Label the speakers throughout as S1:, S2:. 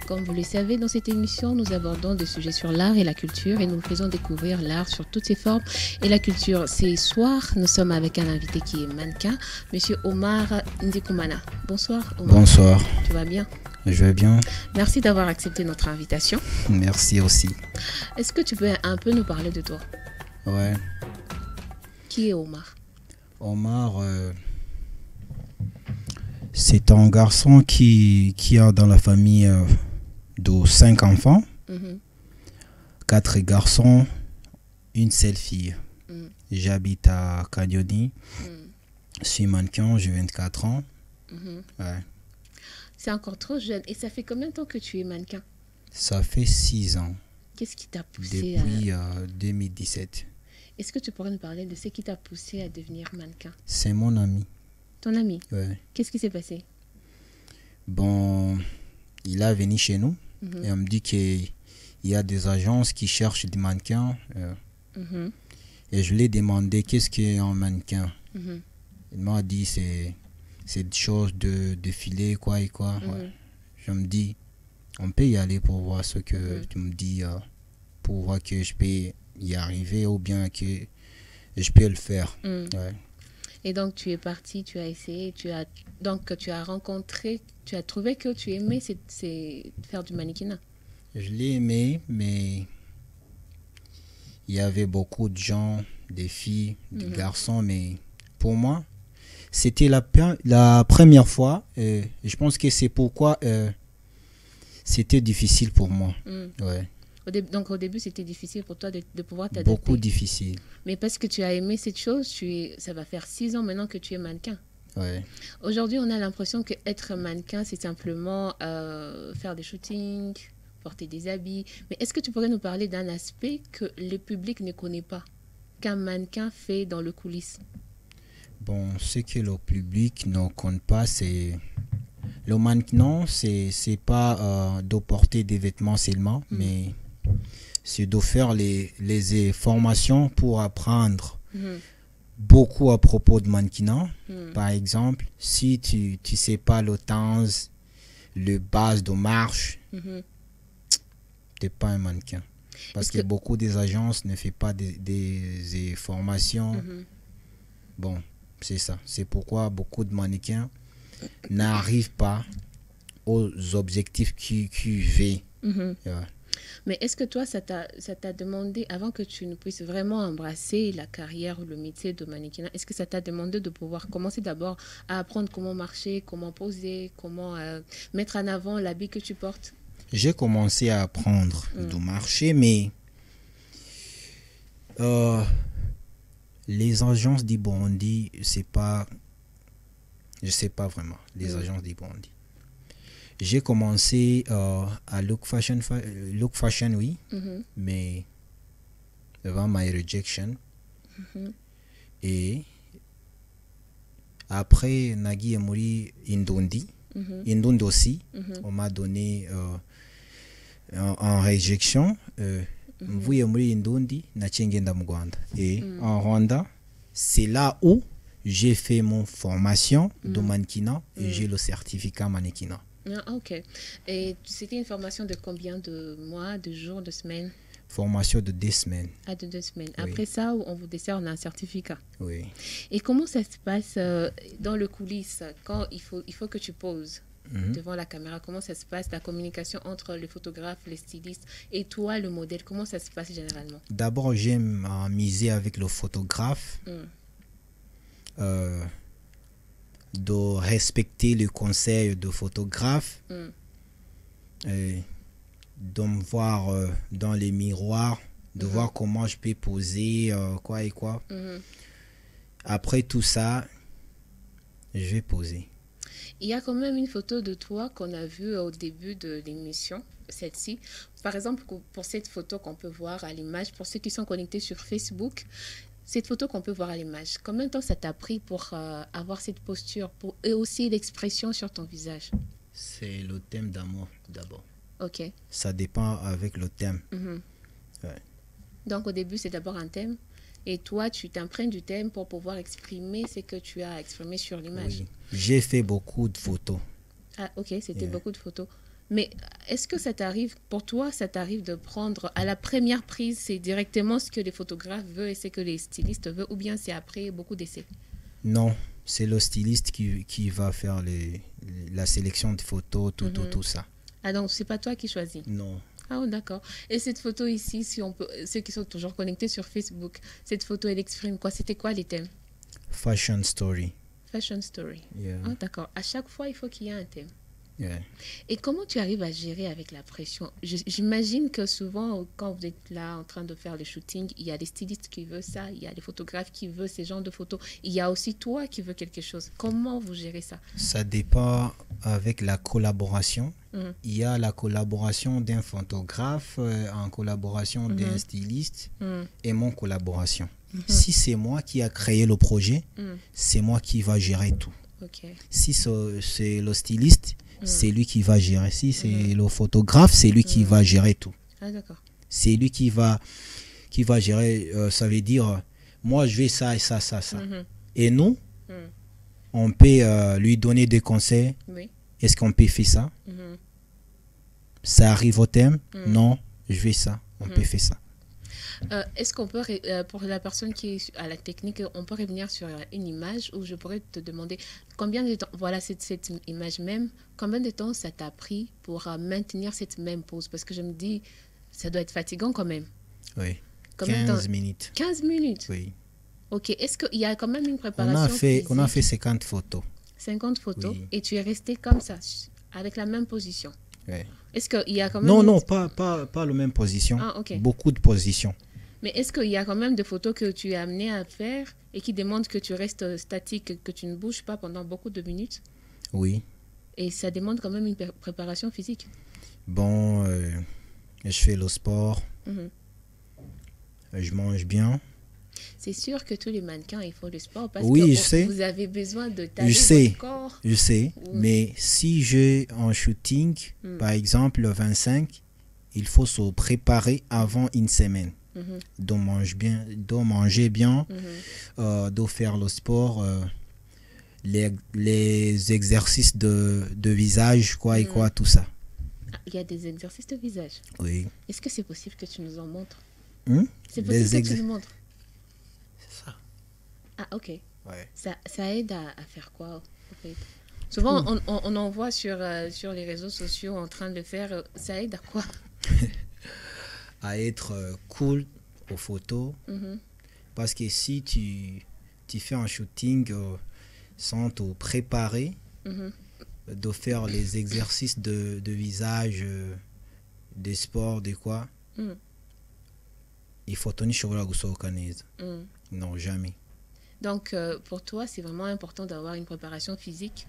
S1: Comme vous le savez, dans cette émission, nous abordons des sujets sur l'art et la culture et nous faisons découvrir l'art sur toutes ses formes et la culture. Ce soir, nous sommes avec un invité qui est mannequin, Monsieur Omar Ndikoumana. Bonsoir Omar.
S2: Bonsoir.
S1: Tu vas bien?
S2: Je vais bien.
S1: Merci d'avoir accepté notre invitation.
S2: Merci aussi.
S1: Est-ce que tu peux un peu nous parler de toi?
S2: Ouais.
S1: Qui est Omar?
S2: Omar, c'est un garçon qui a dans la famille de 5 enfants, 4 garçons, une seule fille. J'habite à Kanyoni, je suis mannequin, j'ai 24 ans. Ouais.
S1: C'est encore trop jeune. Et ça fait combien de temps que tu es mannequin?
S2: Ça fait 6 ans.
S1: Qu'est-ce qui t'a poussé
S2: depuis 2017.
S1: Est-ce que tu pourrais nous parler de ce qui t'a poussé à devenir mannequin?
S2: C'est mon ami.
S1: Ton ami?
S2: Ouais.
S1: Qu'est-ce qui s'est passé?
S2: Bon, il est venu chez nous et on me dit qu'il y a des agences qui cherchent des mannequins. Et je lui ai demandé qu'est-ce qu'est un mannequin. Il m'a dit c'est des choses de défilé, quoi et quoi. Ouais. Je me dis, on peut y aller pour voir ce que tu me dis, pour voir que je peux y arriver ou bien que je peux le faire. Ouais.
S1: Et donc tu es parti, tu as essayé, tu as rencontré, tu as trouvé que tu aimais c'est faire du mannequinat.
S2: Je l'ai aimé, mais il y avait beaucoup de gens, des filles, des garçons, mais pour moi, c'était la première fois. Je pense que c'est pourquoi c'était difficile pour moi. Ouais.
S1: Donc au début, c'était difficile pour toi de pouvoir t'adapter.
S2: Beaucoup difficile.
S1: Mais parce que tu as aimé cette chose, ça va faire 6 ans maintenant que tu es mannequin.
S2: Ouais.
S1: Aujourd'hui, on a l'impression qu'être mannequin, c'est simplement faire des shootings, porter des habits. Mais est-ce que tu pourrais nous parler d'un aspect que le public ne connaît pas, qu'un mannequin fait dans le coulisses?
S2: Bon, ce que le public ne connaît pas, c'est... Le mannequin, c'est pas de porter des vêtements seulement, mais c'est de faire les formations pour apprendre beaucoup à propos de mannequinat. Par exemple, si tu sais pas le temps, le base de marche, t'es pas un mannequin. Parce que beaucoup des agences ne font pas des formations. Bon, c'est ça. C'est pourquoi beaucoup de mannequins n'arrivent pas aux objectifs qu'ils veulent. Ouais.
S1: Mais est-ce que toi, ça t'a demandé, avant que tu ne puisses vraiment embrasser la carrière ou le métier de mannequinat, est-ce que ça t'a demandé de pouvoir commencer d'abord à apprendre comment marcher, comment poser, comment mettre en avant l'habit que tu portes?
S2: J'ai commencé à apprendre de marcher, mais les agences d'Ibondi, c'est pas... Je sais pas vraiment, les agences d'Ibondi. J'ai commencé à Look Fashion, oui, mais avant my rejection. Et après, Nagui est mort Indondi. Indondi aussi, on m'a donné en rejection. Mvuye muri Indondi, nachengenda mu Rwanda. Et en Rwanda, c'est là où j'ai fait mon formation de mannequinat et j'ai le certificat mannequinat.
S1: Ah, ok. Et c'était une formation de combien de mois, de jours, de semaines?
S2: Formation de 2 semaines.
S1: Ah, de 2 semaines.
S2: Oui.
S1: Après ça, on vous dessert, on a un certificat.
S2: Oui.
S1: Et comment ça se passe dans le coulisses quand il faut que tu poses devant la caméra? Comment ça se passe, la communication entre le photographe, les stylistes et toi, le modèle? Comment ça se passe généralement?
S2: D'abord, j'aime miser avec le photographe. De respecter le conseil de photographe, de me voir dans les miroirs, de voir comment je peux poser, quoi et quoi. Après tout ça, je vais poser.
S1: Il y a quand même une photo de toi qu'on a vue au début de l'émission, celle-ci. Par exemple, pour cette photo qu'on peut voir à l'image, pour ceux qui sont connectés sur Facebook, cette photo qu'on peut voir à l'image, combien de temps ça t'a pris pour avoir cette posture et aussi l'expression sur ton visage?
S2: C'est le thème d'amour d'abord.
S1: Ok.
S2: Ça dépend avec le thème. Ouais.
S1: Donc au début, c'est d'abord un thème. Et toi, tu t'imprègnes du thème pour pouvoir exprimer ce que tu as exprimé sur l'image.
S2: Oui. J'ai fait beaucoup de photos.
S1: Ah, ok, c'était beaucoup de photos. Mais est-ce que ça t'arrive, pour toi, ça t'arrive de prendre à la première prise, c'est directement ce que les photographes veulent et ce que les stylistes veulent, ou bien c'est après beaucoup d'essais?
S2: Non, c'est le styliste qui va faire la sélection de photos, tout ça.
S1: Ah donc, c'est pas toi qui choisis?
S2: Non.
S1: Ah, oh, d'accord. Et cette photo ici, si on peut, ceux qui sont toujours connectés sur Facebook, cette photo, elle exprime quoi? C'était quoi les thèmes?
S2: Fashion story.
S1: Fashion story.
S2: Yeah.
S1: Ah, d'accord. À chaque fois, il faut qu'il y ait un thème.
S2: Yeah.
S1: Et comment tu arrives à gérer avec la pression? J'imagine que souvent, quand vous êtes là en train de faire le shooting, il y a des stylistes qui veulent ça, il y a des photographes qui veulent ces genres de photos, il y a aussi toi qui veux quelque chose. Comment vous gérez ça?
S2: Ça dépend avec la collaboration.
S1: Mhm.
S2: Il y a la collaboration d'un photographe, en collaboration d'un styliste
S1: Mhm.
S2: et mon collaboration. Si c'est moi qui a créé le projet, c'est moi qui va gérer tout.
S1: Ok.
S2: Si c'est le styliste, c'est lui qui va gérer. Si c'est le photographe, c'est lui qui va gérer tout.
S1: Ah, d'accord.
S2: C'est lui qui va gérer. Ça veut dire, moi, je vais ça et ça, ça, ça. Et nous, on peut lui donner des conseils.
S1: Oui.
S2: Est-ce qu'on peut faire ça? Ça arrive au thème? Non, je vais ça. On peut faire ça.
S1: Est-ce qu'on peut, pour la personne qui est à la technique, on peut revenir sur une image où je pourrais te demander combien de temps, voilà cette image même, combien de temps ça t'a pris pour maintenir cette même pose? Parce que je me dis, ça doit être fatigant quand même.
S2: Oui.
S1: Combien de
S2: 15
S1: temps?
S2: minutes.
S1: 15 minutes?
S2: Oui.
S1: Ok. Est-ce qu'il y a quand même une
S2: On
S1: préparation
S2: on a
S1: physique?
S2: fait 50 photos.
S1: 50 photos,
S2: Oui.
S1: et tu es resté comme ça, avec la même position.
S2: Oui.
S1: Est-ce qu'il y a quand même...
S2: Non, non, pas la même position.
S1: Ah, ok.
S2: Beaucoup de positions.
S1: Mais est-ce qu'il y a quand même des photos que tu es amené à faire et qui demandent que tu restes statique, que tu ne bouges pas pendant beaucoup de minutes?
S2: Oui.
S1: Et ça demande quand même une préparation physique.
S2: Bon, je fais le sport.
S1: Mhm.
S2: Je mange bien.
S1: C'est sûr que tous les mannequins, ils font le sport parce
S2: Oui,
S1: que
S2: je sais.
S1: vous avez besoin de tailler
S2: Je sais.
S1: votre corps.
S2: Je sais. Mais si j'ai un shooting, par exemple le 25, il faut se préparer avant une semaine. De manger bien, de faire le sport, les exercices de visage, quoi et quoi, tout ça.
S1: Ah, il y a des exercices de visage.
S2: Oui.
S1: Est-ce que c'est possible que tu nous en montres? C'est
S2: Les
S1: possible que tu nous montres?
S2: C'est ça.
S1: Ah, ok.
S2: Ouais.
S1: Ça aide à faire quoi, en fait? Souvent, on en voit sur les réseaux sociaux en train de le faire. Ça aide à quoi?
S2: À être cool aux photos. Parce que si tu fais un shooting sans te préparer, de faire les exercices de visage, des sports, de quoi, il faut tenir sur la goussokanese. Non, jamais.
S1: Donc, pour toi, c'est vraiment important d'avoir une préparation physique.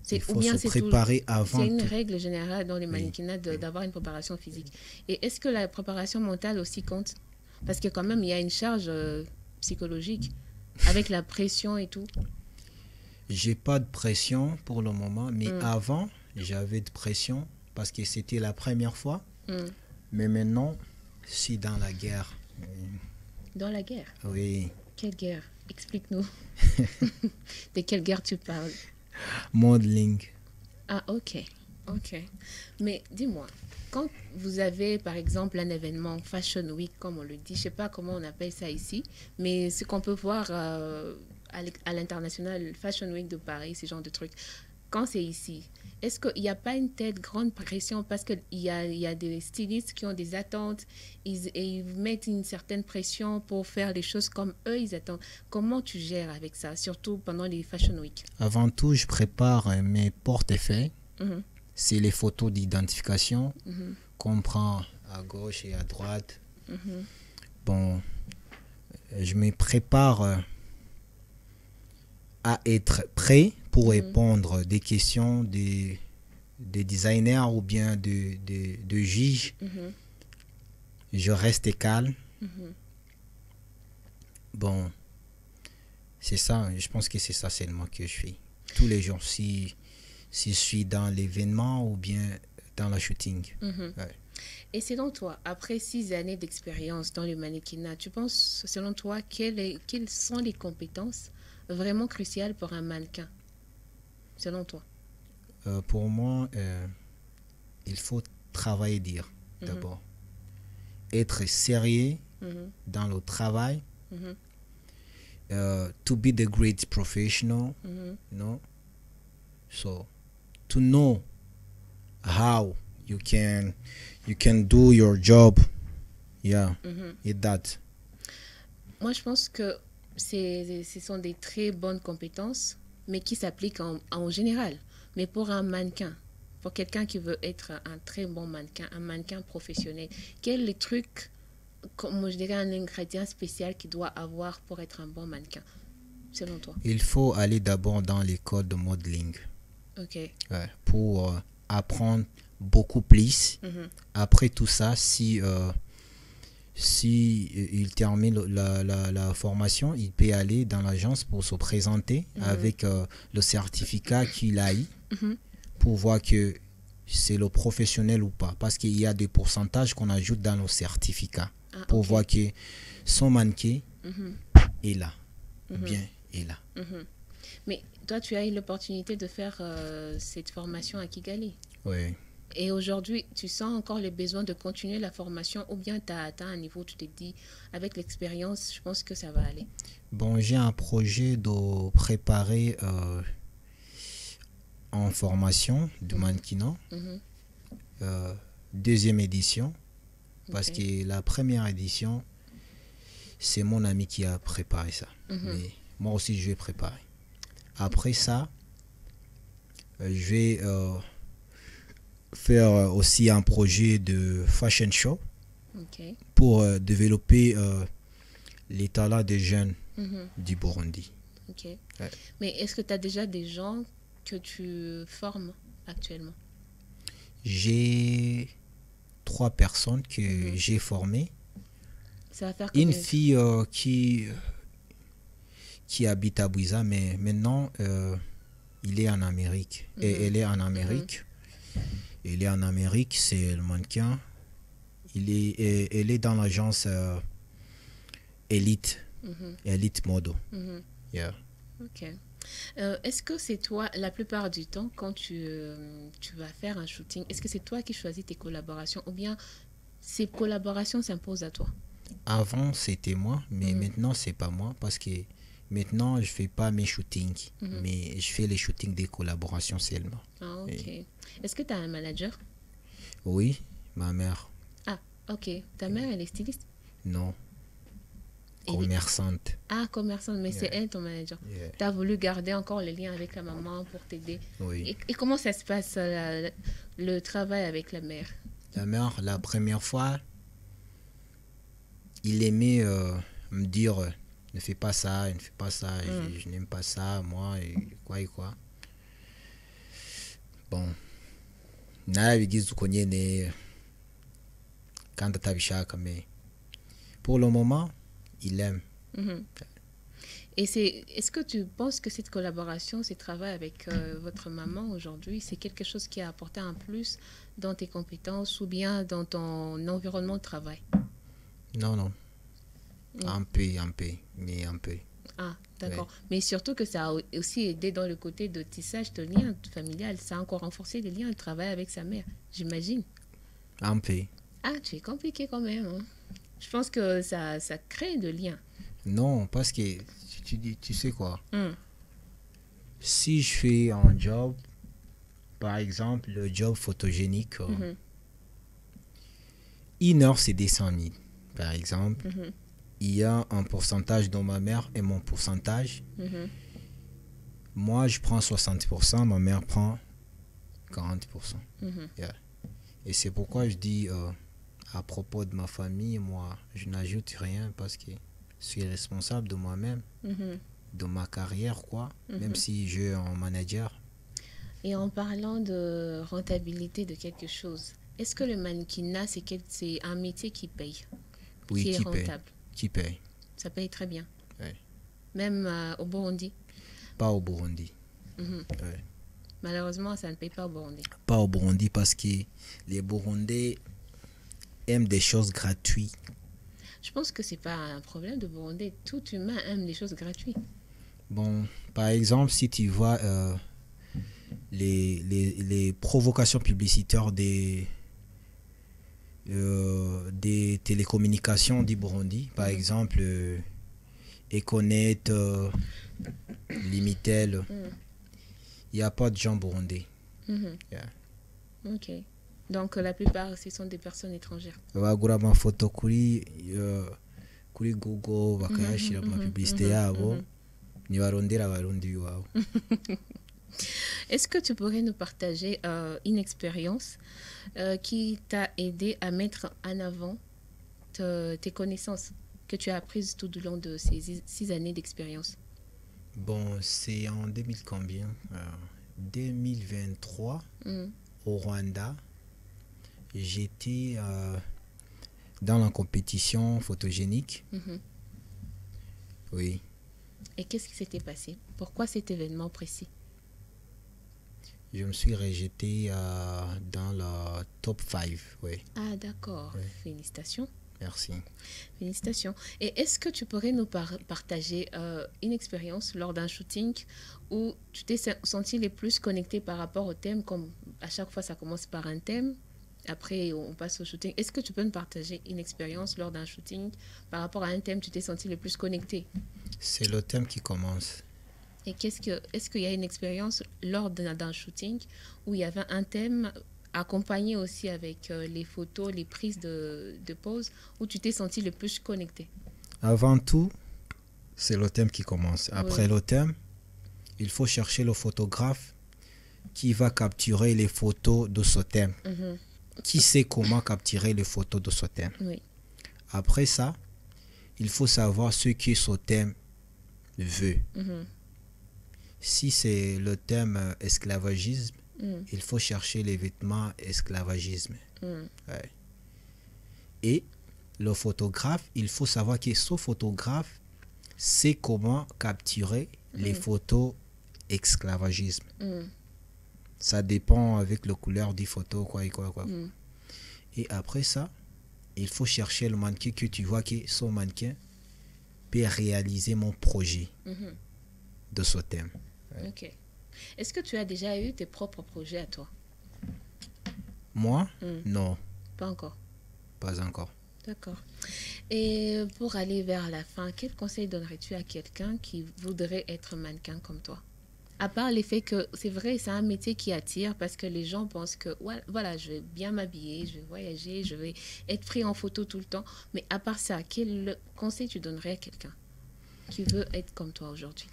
S2: Il faut se préparer avant.
S1: C'est une règle générale dans les mannequinats d'avoir une préparation physique. Et est-ce que la préparation mentale aussi compte? Parce que quand même, il y a une charge psychologique avec la pression et tout.
S2: J'ai pas de pression pour le moment, mais avant, j'avais de pression parce que c'était la première fois. Mais maintenant, je suis dans la guerre.
S1: Dans la guerre?
S2: Oui.
S1: Quelle guerre? Explique-nous. De quelle guerre tu parles?
S2: Modeling.
S1: Ah, ok. Ok. Mais dis-moi, quand vous avez, par exemple, un événement Fashion Week, comme on le dit, je ne sais pas comment on appelle ça ici, mais ce qu'on peut voir à l'international, Fashion Week de Paris, ce genre de trucs, quand c'est ici, est-ce qu'il n'y a pas une telle grande pression parce qu'il y a des stylistes qui ont des attentes et ils mettent une certaine pression pour faire les choses comme eux, ils attendent. Comment tu gères avec ça, surtout pendant les Fashion Week?
S2: Avant tout, je prépare mes portefeuilles. C'est les photos d'identification qu'on prend à gauche et à droite. Bon, je me prépare à être prêt pour répondre des questions des designers ou bien de juges. Je reste calme. Bon, c'est ça. Je pense que c'est ça seulement que je fais. Tous les jours, si je suis dans l'événement ou bien dans la shooting. Ouais.
S1: Et selon toi, après 6 années d'expérience dans le mannequinat, tu penses, selon toi, quelles sont les compétences vraiment cruciales pour un mannequin, selon toi?
S2: Pour moi, il faut travailler dur
S1: Mhm.
S2: d'abord. Être sérieux
S1: Mhm.
S2: dans le travail.
S1: Mhm.
S2: To be the great professional,
S1: Mhm.
S2: you know. So to know how you can do your job. Yeah,
S1: Mhm.
S2: et that.
S1: Moi, je pense que ce sont des très bonnes compétences, mais qui s'appliquent en général. Mais pour un mannequin, pour quelqu'un qui veut être un très bon mannequin, un mannequin professionnel, quel est le truc, comme je dirais, un ingrédient spécial qu'il doit avoir pour être un bon mannequin, selon toi?
S2: Il faut aller d'abord dans l'école de modeling,
S1: Ok.
S2: pour apprendre beaucoup plus.
S1: Mhm.
S2: Après tout ça, si il termine la formation, il peut aller dans l'agence pour se présenter avec le certificat qu'il a eu,
S1: Mhm.
S2: pour voir que c'est le professionnel ou pas. Parce qu'il y a des pourcentages qu'on ajoute dans le certificat
S1: Ah,
S2: pour
S1: ok.
S2: voir que son mannequin
S1: Mhm.
S2: est là,
S1: Mhm.
S2: bien est là.
S1: Mhm. Mais toi, tu as eu l'opportunité de faire cette formation à Kigali.
S2: Ouais.
S1: Et aujourd'hui, tu sens encore le besoin de continuer la formation ou bien tu as atteint un niveau où tu te dis, avec l'expérience, je pense que ça va aller.
S2: Bon, j'ai un projet de préparer en formation de mannequinat,
S1: Mhm.
S2: deuxième édition, parce
S1: Ok.
S2: que la première édition, c'est mon ami qui a préparé ça.
S1: Mhm.
S2: Mais moi aussi, je vais préparer. Après ça, je vais faire aussi un projet de fashion show
S1: Ok.
S2: pour développer les talents des jeunes
S1: Mhm.
S2: du Burundi.
S1: Ok.
S2: Ouais.
S1: Mais est-ce que tu as déjà des gens que tu formes actuellement?
S2: J'ai 3 personnes que j'ai formées.
S1: Ça va faire
S2: Une
S1: combien de temps?
S2: fille qui habite à Bouiza, mais maintenant, il est en Amérique. Et elle est en Amérique. Elle est en Amérique, c'est le mannequin. Elle est dans l'agence Elite,
S1: Mhm.
S2: Elite Modo.
S1: Mhm.
S2: Yeah.
S1: Ok. Est-ce que c'est toi, la plupart du temps, quand tu vas faire un shooting, est-ce que c'est toi qui choisis tes collaborations ou bien ces collaborations s'imposent à toi?
S2: Avant, c'était moi, mais maintenant, c'est pas moi parce que maintenant, je fais pas mes shootings, mais je fais les shootings des collaborations seulement.
S1: Ah, ok. Est-ce que tu as un manager?
S2: Oui, ma mère,
S1: Ah, ok. Ta mère, elle est styliste?
S2: non,
S1: Elle est-
S2: commerçante.
S1: Ah, commerçante, mais c'est
S2: Yeah.
S1: elle ton manager.
S2: Yeah.
S1: Tu as voulu garder encore le lien avec la maman pour t'aider.
S2: Oui.
S1: Et comment ça se passe, le travail avec la mère?
S2: La mère, la première fois, il aimait me dire ne fais pas ça, ne fais pas ça, je n'aime pas ça, moi, et quoi. Bon, narabigize uko nyene kandi atabishaka, mais pour le moment, il aime.
S1: Mhm. Et est-ce que tu penses que cette collaboration, ce travail avec votre maman aujourd'hui, c'est quelque chose qui a apporté un plus dans tes compétences ou bien dans ton environnement de travail?
S2: Non. Un peu, mais un peu.
S1: Ah, d'accord.
S2: Ouais.
S1: Mais surtout que ça a aussi aidé dans le côté de tissage de liens familial. Ça a encore renforcé les liens de travail avec sa mère, j'imagine.
S2: Un peu.
S1: Ah, tu es compliqué quand même, hein. Je pense que ça crée de liens.
S2: Non, parce que tu sais quoi,
S1: Mm.
S2: si je fais un job, par exemple, le job photogénique,
S1: Mhm.
S2: 1 heure, c'est 200 000. Par exemple,
S1: Mhm.
S2: il y a un pourcentage dans ma mère et mon pourcentage.
S1: Mhm.
S2: Moi, je prends 60%, ma mère prend 40%.
S1: Mhm.
S2: Yeah. Et c'est pourquoi je dis à propos de ma famille, moi, je n'ajoute rien parce que je suis responsable de moi-même,
S1: Mhm.
S2: de ma carrière, quoi. Même si je suis un manager.
S1: Et en parlant de rentabilité de quelque chose, est-ce que le mannequinat, c'est un métier qui paye,
S2: Oui,
S1: qui est
S2: qui paye.
S1: rentable?
S2: Qui paye.
S1: Ça paye très bien.
S2: Ouais.
S1: Même au Burundi.
S2: Pas au Burundi.
S1: Mhm.
S2: Ouais.
S1: Malheureusement, ça ne paye pas au Burundi.
S2: Pas au Burundi parce que les Burundais aiment des choses gratuites.
S1: Je pense que c'est pas un problème de Burundi. Tout humain aime les choses gratuites.
S2: Bon, par exemple, si tu vois les provocations publicitaires des télécommunications du Burundi, par exemple Econet, Limitel. Il n'y a pas de gens burundais. Yeah.
S1: Ok. Donc la plupart, ce sont des personnes étrangères.
S2: Bagura amafoto kuri Google bakayashyira mu publicité yabo nibarondera abarundi iwabo.
S1: Est-ce que tu pourrais nous partager une expérience qui t'a aidé à mettre en avant tes connaissances que tu as apprises tout au long de ces 6 années d'expérience?
S2: Bon, c'est en 2000 combien 2023 au Rwanda. J'étais dans la compétition photogénique. Oui.
S1: Et qu'est-ce qui s'était passé? Pourquoi cet événement précis?
S2: Je me suis rejeté dans le top 5. Oui.
S1: Ah, d'accord.
S2: Oui.
S1: Félicitations.
S2: Merci.
S1: Félicitations. Et est-ce que tu pourrais nous partager une expérience lors d'un shooting où tu t'es senti les plus connecté par rapport au thème, comme à chaque fois ça commence par un thème, après on passe au shooting. Est-ce que tu peux nous partager une expérience lors d'un shooting par rapport à un thème, tu t'es senti le plus connecté?
S2: C'est le thème qui commence.
S1: Et est-ce qu'il y a une expérience lors d'un shooting où il y avait un thème accompagné aussi avec les photos, les prises de pause, où tu t'es senti le plus connecté?
S2: Avant tout, c'est le thème qui commence. Après le thème, il faut chercher le photographe qui va capturer les photos de ce thème. Qui sait comment capturer les photos de ce thème.
S1: Oui.
S2: Après ça, il faut savoir ce que ce thème veut. Si c'est le thème esclavagisme, il faut chercher les vêtements esclavagisme. Ouais. Et le photographe, il faut savoir que ce photographe sait comment capturer les photos esclavagisme. Ça dépend avec la couleur du photo, quoi. Et après ça, il faut chercher le mannequin que tu vois que ce mannequin peut réaliser mon projet de ce thème. Ouais.
S1: Ok. Est-ce que tu as déjà eu tes propres projets à toi?
S2: Moi? Non.
S1: Pas encore.
S2: Pas encore.
S1: D'accord. Et pour aller vers la fin, quel conseil donnerais-tu à quelqu'un qui voudrait être mannequin comme toi? À part l'effet que c'est vrai, c'est un métier qui attire parce que les gens pensent que voilà, je vais bien m'habiller, je vais voyager, je vais être pris en photo tout le temps. Mais à part ça, quel conseil tu donnerais à quelqu'un qui veut être comme toi aujourd'hui?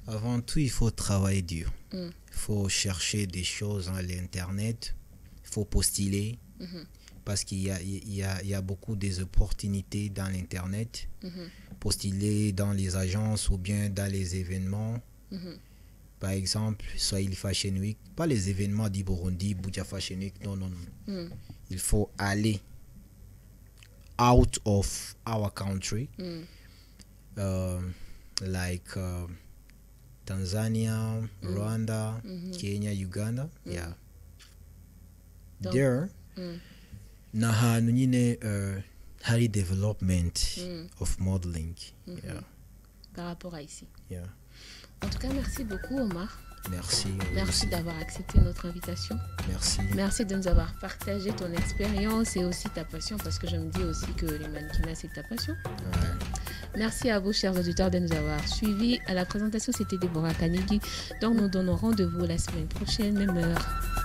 S2: Avant tout, il faut travailler dur. Il faut chercher des choses à l'internet. Il faut postuler. Parce qu'il y a beaucoup d'opportunités dans l'internet. Postuler dans les agences ou bien dans les événements. Par exemple, Swahili Fashion Week. Pas les événements du Burundi, Buja Fashion Week. Non. Il faut aller out of our country. Like Tanzania, Rwanda, Kenya, Uganda. Yeah.
S1: Donc,
S2: there, nahantu nyine hari development of modeling. Yeah.
S1: par rapport à ici.
S2: Yeah.
S1: En tout cas, merci beaucoup, Omar.
S2: Merci.
S1: Merci d'avoir accepté notre invitation.
S2: Merci.
S1: Merci de nous avoir partagé ton expérience et aussi ta passion, parce que je me dis aussi que les mannequinats, c'est ta passion.
S2: Ouais.
S1: Merci à vous, chers auditeurs, de nous avoir suivis. À la présentation, c'était Déborah Kanigi. Donc, nous donnons rendez-vous la semaine prochaine, même heure.